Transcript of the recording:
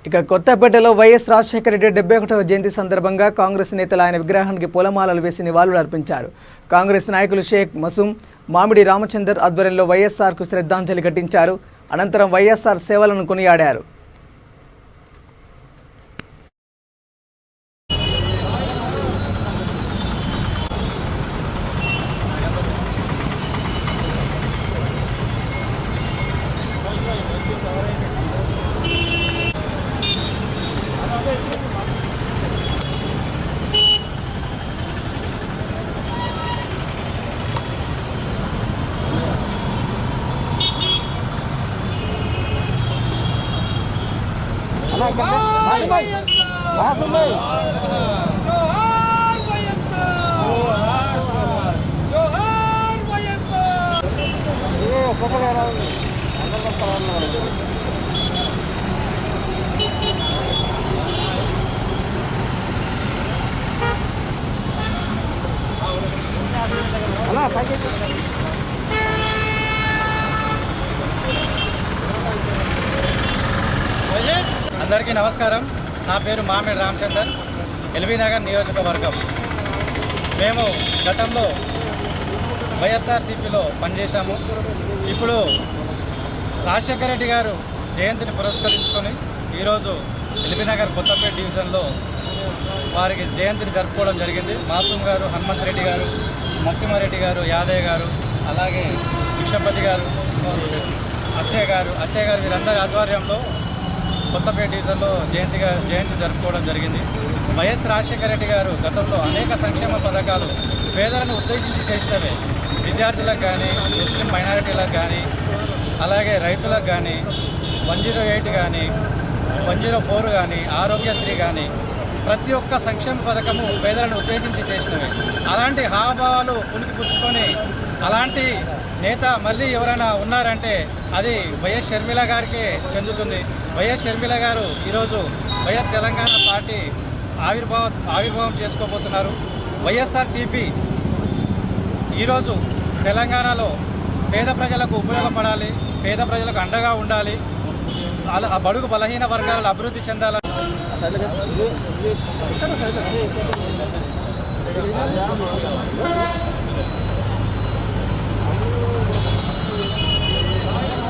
ఇక కొత్తపేటలో వైఎస్ రాజశేఖర రెడ్డి 71వ జయంతి సందర్భంగా కాంగ్రెస్ నేతలు ఆయన విగ్రహానికి పూలమాలలు వేసి నివాళులు అర్పించారు. కాంగ్రెస్ నాయకులు షేక్ మసూమ్, మామిడి రామచందర్ ఆధ్వర్యంలో వైఎస్ఆర్కు శ్రద్ధాంజలి ఘటించారు. అనంతరం వైఎస్ఆర్ సేవలను కొనియాడారు. అందరికీ నమస్కారం. నా పేరు మామిడి రామచందర్, ఎల్బీ నగర్ నియోజకవర్గం. మేము గతంలో వైఎస్ఆర్సీపీలో పనిచేశాము. ఇప్పుడు రాజశేఖర రెడ్డి గారు జయంతిని పురస్కరించుకొని ఈరోజు ఎల్బీ నగర్ కొత్తపేట డివిజన్లో వారికి జయంతిని జరుపుకోవడం జరిగింది. మాసూమ్ గారు, హనుమంత్ రెడ్డి గారు, నరసింహారెడ్డి గారు, యాదయ్య గారు, అలాగే విశ్వపతి గారు, అచ్చయ్య గారు వీరందరి ఆధ్వర్యంలో కొత్తపేట డివిజన్లో జయంతి జరుపుకోవడం జరిగింది. వైఎస్ రాజశేఖర రెడ్డి గారు గతంలో అనేక సంక్షేమ పథకాలు పేదలను ఉద్దేశించి చేసినవే. విద్యార్థులకు కానీ, ముస్లిం మైనారిటీలకు కానీ, అలాగే రైతులకు కానీ, 108 కానీ, 104 కానీ, ఆరోగ్యశ్రీ కానీ, ప్రతి ఒక్క సంక్షేమ పథకము పేదలను ఉద్దేశించి చేసినవే. అలాంటి హావభావాలు పుణికిపుచ్చుకొని అలాంటి నేత మళ్ళీ ఎవరైనా ఉన్నారంటే అది వైఎస్ షర్మిల గారికే చెందుతుంది. వైఎస్ షర్మిల గారు ఈరోజు వైఎస్ తెలంగాణ పార్టీ ఆవిర్భావం చేసుకోబోతున్నారు. వైఎస్ఆర్టీపీ ఈరోజు తెలంగాణలో పేద ప్రజలకు ఉపయోగపడాలి, పేద ప్రజలకు అండగా ఉండాలి, ఆ బడుగు బలహీన వర్గాలను అభివృద్ధి చెందాలని